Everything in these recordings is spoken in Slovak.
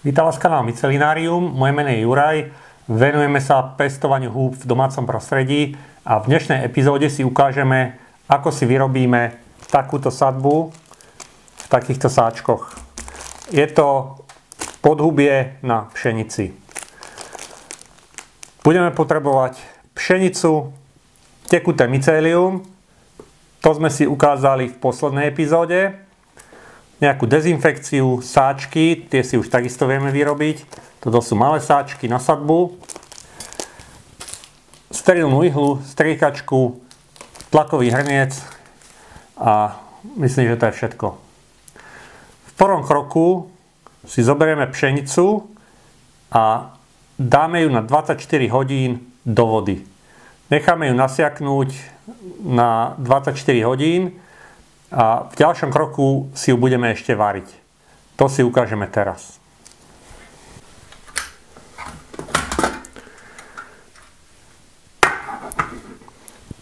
Vítam vás kanál Mycelinárium, moje meno je Juraj, venujeme sa pestovaniu húb v domácom prostredí a v dnešnej epizóde si ukážeme, ako si vyrobíme takúto sadbu v takýchto sáčkoch. Je to podhubie na pšenici. Budeme potrebovať pšenicu, tekuté mycelium, to sme si ukázali v poslednej epizóde, nejakú dezinfekciu, sáčky, tie si už takisto vieme vyrobiť. Toto sú malé sáčky na sadbu. Sterilnú ihlu, striekačku, tlakový hrniec a myslím, že to je všetko. V prvom kroku si zoberieme pšenicu a dáme ju na 24 hodín do vody. Necháme ju nasiaknúť na 24 hodín a v ďalšom kroku si ju budeme ešte variť. To si ukážeme teraz.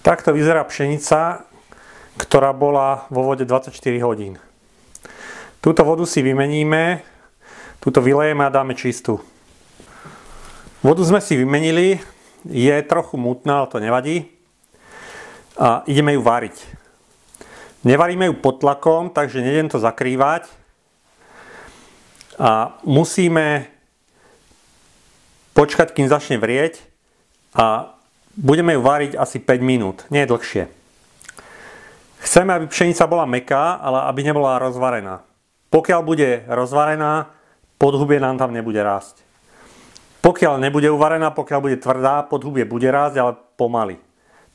Takto vyzerá pšenica, ktorá bola vo vode 24 hodín. Túto vodu si vymeníme, túto vylejeme a dáme čistú. Vodu sme si vymenili, je trochu mutná, ale to nevadí. A ideme ju variť. Nevaríme ju pod tlakom, takže nejdem to zakrývať. A musíme počkať, kým začne vrieť. A budeme ju variť asi 5 minút, nie dlhšie. Chceme, aby pšenica bola mäkká, ale aby nebola rozvarená. Pokiaľ bude rozvarená, podhubie nám tam nebude rásť. Pokiaľ nebude uvarená, pokiaľ bude tvrdá, podhubie bude rásť, ale pomaly.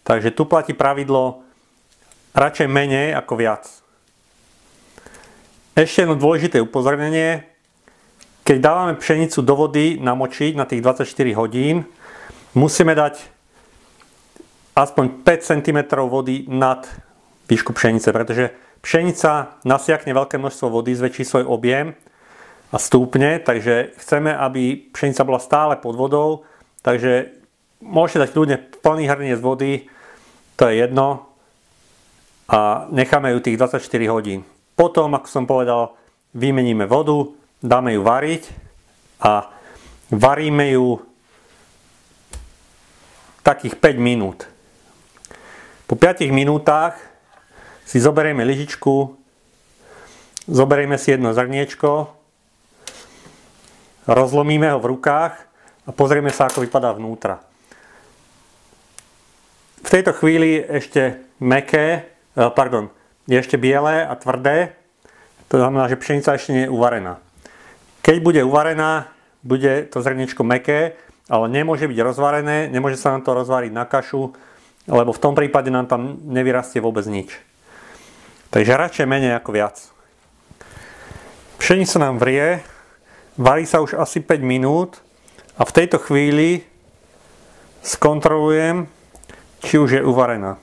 Takže tu platí pravidlo radšej menej ako viac. Ešte jedno dôležité upozornenie. Keď dávame pšenicu do vody namočiť na tých 24 hodín, musíme dať aspoň 5 cm vody nad výšku pšenice, pretože pšenica nasiakne veľké množstvo vody, zväčší svoj objem a stúpne, takže chceme, aby pšenica bola stále pod vodou, takže môžete dať ľudne plný hrniec vody, to je jedno, a necháme ju tých 24 hodín. Potom, ako som povedal, vymeníme vodu, dáme ju variť a varíme ju takých 5 minút. Po 5 minútach si zoberieme lyžičku, zoberieme si jedno zrniečko, rozlomíme ho v rukách a pozrieme sa, ako vypadá vnútra. V tejto chvíli ešte je ešte biele a tvrdé. To znamená, že pšenica ešte nie je uvarená. Keď bude uvarená, bude to zrniečko mäkké, ale nemôže byť rozvarené, nemôže sa nám to rozváriť na kašu, lebo v tom prípade nám tam nevyrastie vôbec nič. Takže radšej menej ako viac. Pšenica nám vrie, varí sa už asi 5 minút a v tejto chvíli skontrolujem, či už je uvarená.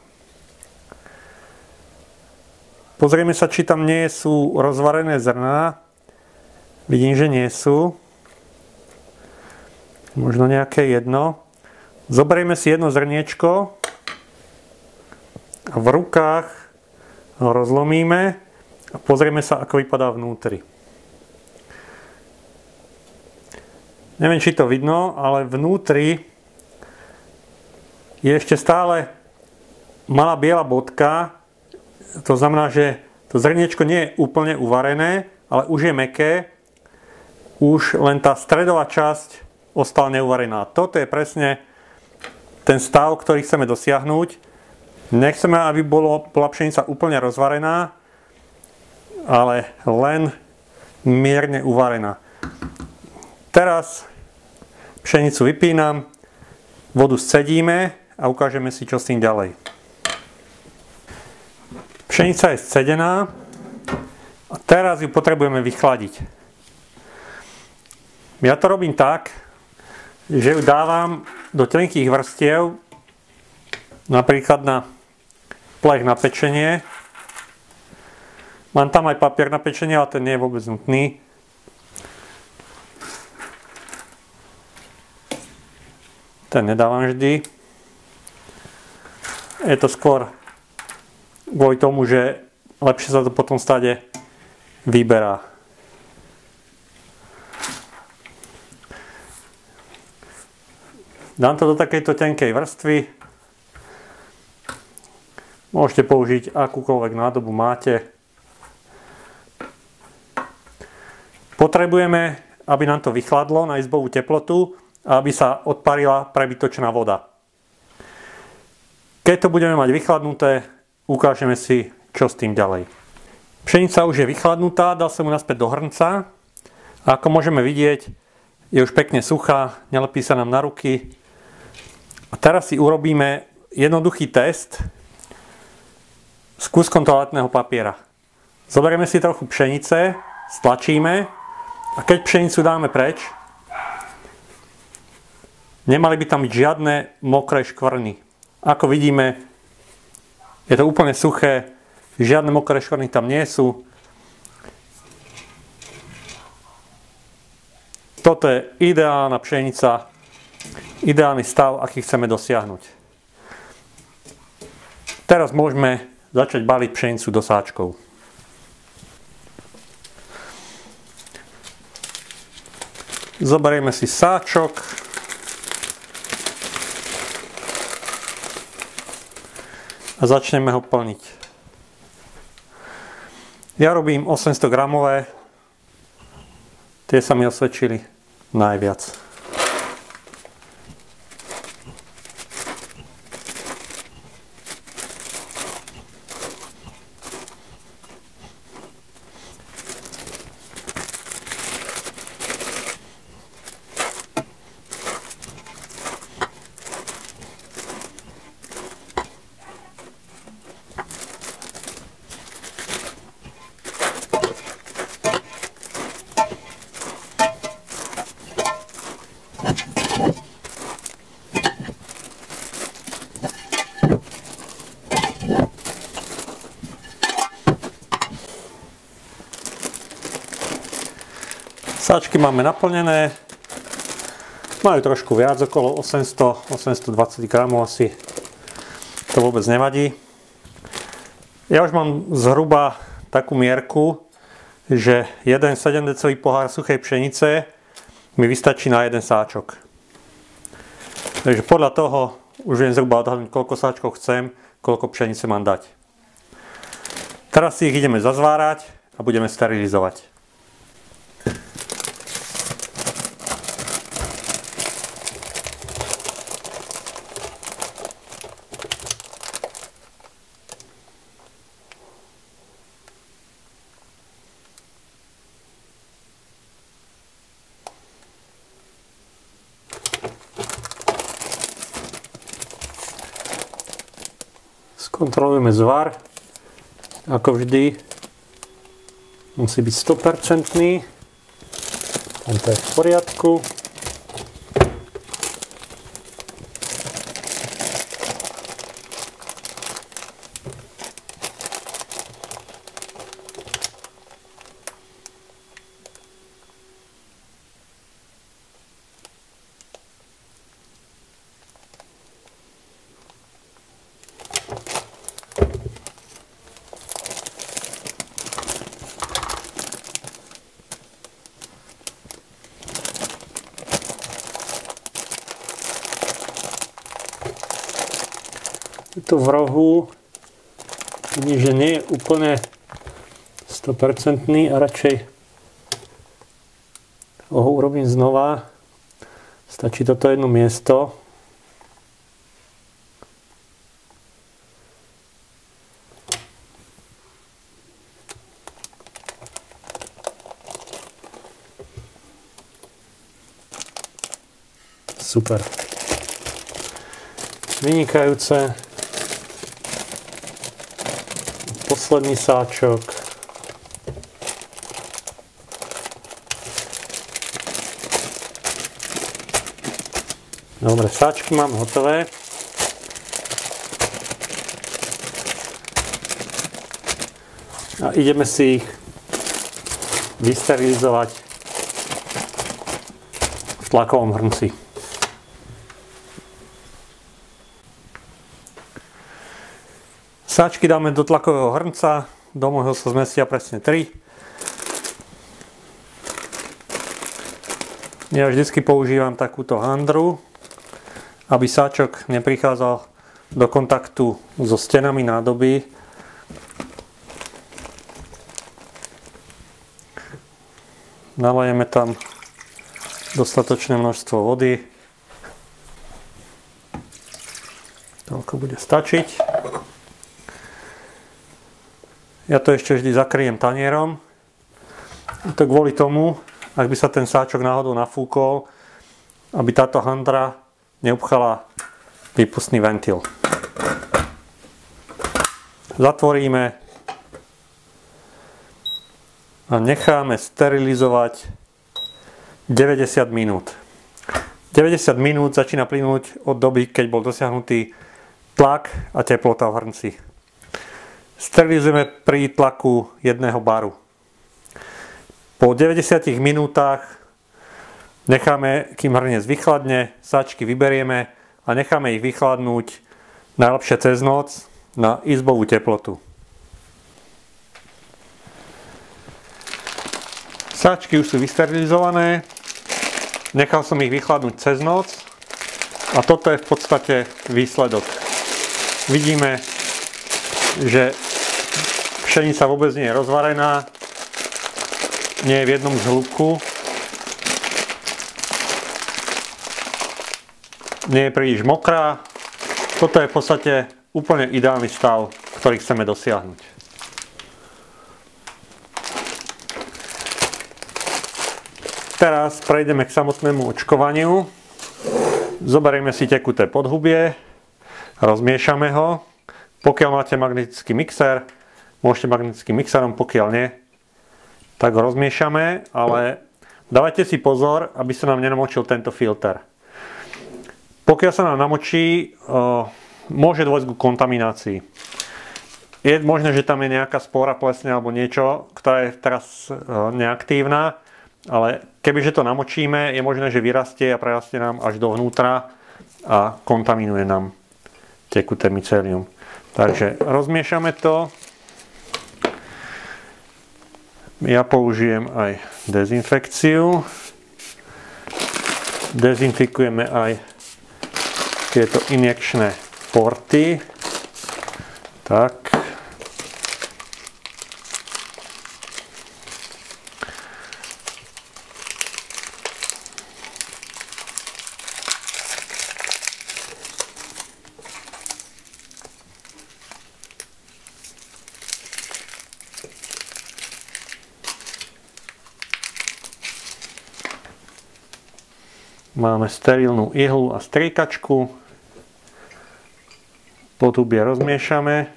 Pozrieme sa, či tam nie sú rozvarené zrná. Vidím, že nie sú. Možno nejaké jedno. Zoberieme si jedno zrniečko a v rukách ho rozlomíme a pozrieme sa, ako vypadá vnútri. Neviem, či to vidno, ale vnútri je ešte stále malá biela bodka. To znamená, že to zrniečko nie je úplne uvarené, ale už je mäkké. Už len tá stredová časť ostala neuvarená. Toto je presne ten stav, ktorý chceme dosiahnuť. Nechceme, aby bola pšenica úplne rozvarená, ale len mierne uvarená. Teraz pšenicu vypínam, vodu scedíme a ukážeme si, čo s tým ďalej. Pšenica je scedená a teraz ju potrebujeme vychladiť. Ja to robím tak, že ju dávam do tenkých vrstiev, napríklad na plech na pečenie. Mám tam aj papier na pečenie, ale ten nie je vôbec nutný. Ten nedávam vždy. Je to skôr kvôli tomu, že lepšie sa to potom stade vyberá. Dám to do takejto tenkej vrstvy. Môžete použiť akúkoľvek nádobu máte. Potrebujeme, aby nám to vychladlo na izbovú teplotu a aby sa odparila prebytočná voda. Keď to budeme mať vychladnuté, ukážeme si, čo s tým ďalej. Pšenica už je vychladnutá, dal som ju naspäť do hrnca. A ako môžeme vidieť, je už pekne suchá, nelepí sa nám na ruky. A teraz si urobíme jednoduchý test s kúskom toaletného papiera. Zoberieme si trochu pšenice, stlačíme a keď pšenicu dáme preč, nemali by tam byť žiadne mokré škvrny. Ako vidíme, je to úplne suché, žiadne mokré škvrny tam nie sú. Toto je ideálna pšenica, ideálny stav, aký chceme dosiahnuť. Teraz môžeme začať baliť pšenicu do sáčkov. Zoberieme si sáčok. A začneme ho plniť. Ja robím 800 gramové. Tie sa mi osvedčili najviac. Sáčky máme naplnené, majú trošku viac, okolo 800-820 gramov asi, to vôbec nevadí. Ja už mám zhruba takú mierku, že jeden 7-decový pohár suchej pšenice mi vystačí na jeden sáčok. Takže podľa toho už viem zhruba odhadnúť, koľko sáčkov chcem, koľko pšenice mám dať. Teraz si ich ideme zazvárať a budeme sterilizovať. Kontrolujeme zvar, ako vždy musí byť 100%, to je v poriadku. Tu v rohu vidím, že nie je úplne 100% a radšej ho urobím znova. Stačí toto jedno miesto. Super. Vynikajúce. Posledný sáčok. Dobre, sáčky mám hotové. A ideme si ich vysterilizovať v tlakovom hrnci. Sáčky dáme do tlakového hrnca, do môjho sa zmestia presne 3. Ja vždycky používam takúto handru, aby sáčok neprichádzal do kontaktu so stenami nádoby. Nalejeme tam dostatočné množstvo vody. Toľko bude stačiť. Ja to ešte vždy zakryjem tanierom. To kvôli tomu, ak by sa ten sáčok náhodou nafúkol, aby táto handra neupchala výpustný ventil. Zatvoríme a necháme sterilizovať 90 minút. 90 minút začína plynúť od doby, keď bol dosiahnutý tlak a teplota v hrnci. Sterilizujeme pri tlaku 1 baru. Po 90 minútach necháme, kým hrniec vychladne, sáčky vyberieme a necháme ich vychladnúť najlepšie cez noc na izbovú teplotu. Sáčky už sú vysterilizované, nechal som ich vychladnúť cez noc a toto je v podstate výsledok. Vidíme, že pšenica vôbec nie je rozvarená, nie je v jednom zhlúbku, nie je príliš mokrá. Toto je v podstate úplne ideálny stav, ktorý chceme dosiahnuť. Teraz prejdeme k samotnému očkovaniu. Zoberieme si tekuté podhubie, rozmiešame ho. Pokiaľ máte magnetický mixer, môžete magnetickým mixerom, pokiaľ nie, tak ho rozmiešame, ale dávajte si pozor, aby sa nám nenamočil tento filter. Pokiaľ sa nám namočí, môže dôjsť ku kontaminácii. Je možné, že tam je nejaká spora plesne alebo niečo, ktorá je teraz neaktívna, ale kebyže to namočíme, je možné, že vyrastie a prerastie nám až dovnútra a kontaminuje nám tekuté mycelium. Takže rozmiešame to. Ja použijem aj dezinfekciu. Dezinfikujeme aj tieto injekčné porty. Tak. Máme sterilnú ihlu a striekačku. Podhubie rozmiešame.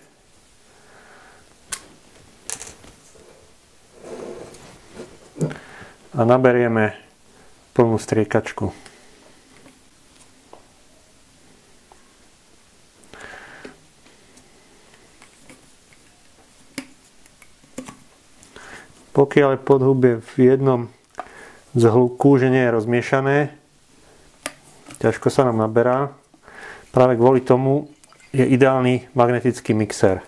A naberieme plnú striekačku. Pokiaľ je podhubie v jednom zhlúku, že nie je rozmiešané, ťažko sa nám naberá. Práve kvôli tomu je ideálny magnetický mixer.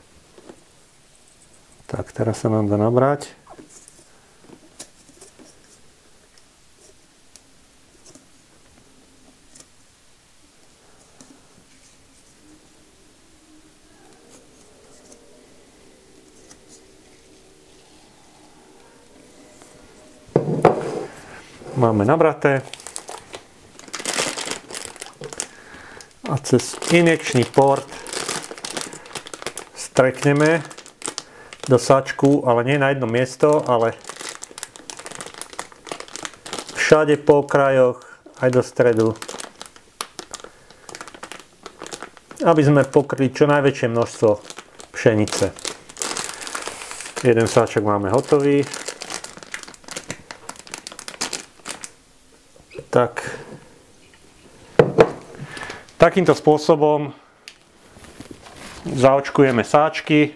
Tak, teraz sa nám dá nabrať. Máme nabraté. A cez injekčný port strekneme do sáčku, ale nie na jedno miesto, ale všade po okrajoch, aj do stredu. Aby sme pokryli čo najväčšie množstvo pšenice. Jeden sáčok máme hotový. Takýmto spôsobom zaočkujeme sáčky.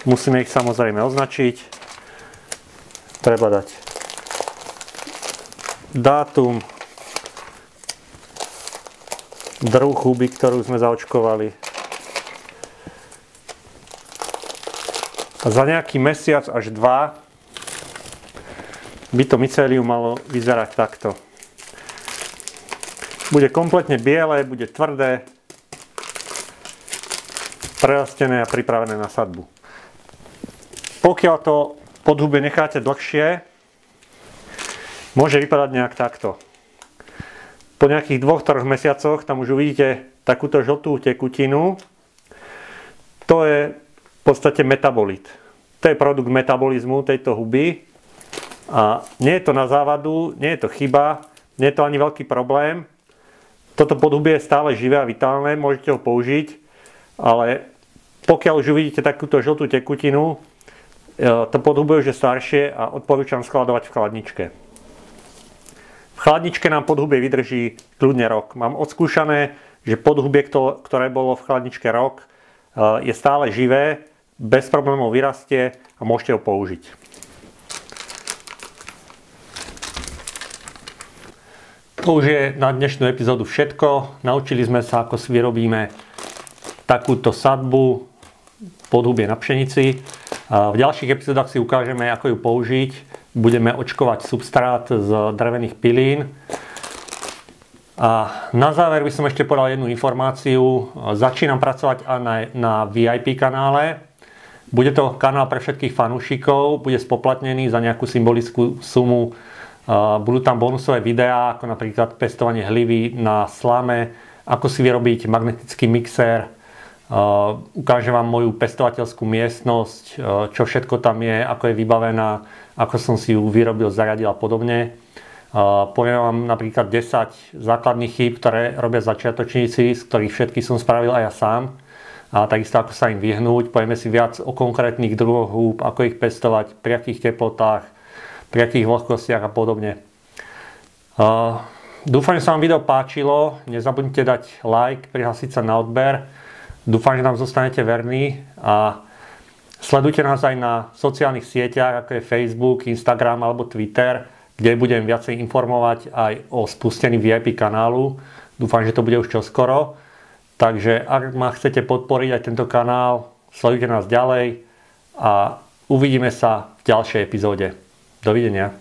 Musíme ich samozrejme označiť. Treba dať dátum, druh huby, ktorú sme zaočkovali. A za nejaký mesiac až 2 by to mycelium malo vyzerať takto. Bude kompletne biele, bude tvrdé, prerastené a pripravené na sadbu. Pokiaľ to podhubie necháte dlhšie, môže vypadať nejak takto. Po nejakých 2-3 mesiacoch tam už uvidíte takúto žltú tekutinu. To je v podstate metabolit. To je produkt metabolizmu tejto huby. A nie je to na závadu, nie je to chyba, nie je to ani veľký problém. Toto podhubie je stále živé a vitálne, môžete ho použiť, ale pokiaľ už uvidíte takúto žltú tekutinu, to podhubie už je staršie a odporúčam skladovať v chladničke. V chladničke nám podhubie vydrží kľudne rok. Mám odskúšané, že podhubie, ktoré bolo v chladničke rok, je stále živé, bez problémov vyrastie a môžete ho použiť. To už je na dnešnú epizódu všetko. Naučili sme sa, ako si vyrobíme takúto sadbu podhubie na pšenici. V ďalších epizódach si ukážeme, ako ju použiť. Budeme očkovať substrát z drevených pilín. A na záver by som ešte podal jednu informáciu. Začínam pracovať aj na VIP kanále. Bude to kanál pre všetkých fanúšikov. Bude spoplatnený za nejakú symbolickú sumu. Budú tam bonusové videá, ako napríklad pestovanie hlivy na slame, ako si vyrobiť magnetický mixer. Ukážem vám moju pestovateľskú miestnosť, čo všetko tam je, ako je vybavená, ako som si ju vyrobil, zaradil a podobne. Poviem vám napríklad 10 základných chýb, ktoré robia začiatočníci, z ktorých všetky som spravil aj ja sám. A takisto ako sa im vyhnúť. Povieme si viac o konkrétnych druhoch húb, ako ich pestovať, pri akých teplotách, pri akých vlhkostiach a podobne. Dúfam, že sa vám video páčilo. Nezabudnite dať like, prihlásiť sa na odber. Dúfam, že nám zostanete verní a sledujte nás aj na sociálnych sieťach, ako je Facebook, Instagram alebo Twitter, kde budem viacej informovať aj o spustení VIP kanálu. Dúfam, že to bude už čoskoro. Takže ak ma chcete podporiť aj tento kanál, sledujte nás ďalej a uvidíme sa v ďalšej epizóde. Dovidenia.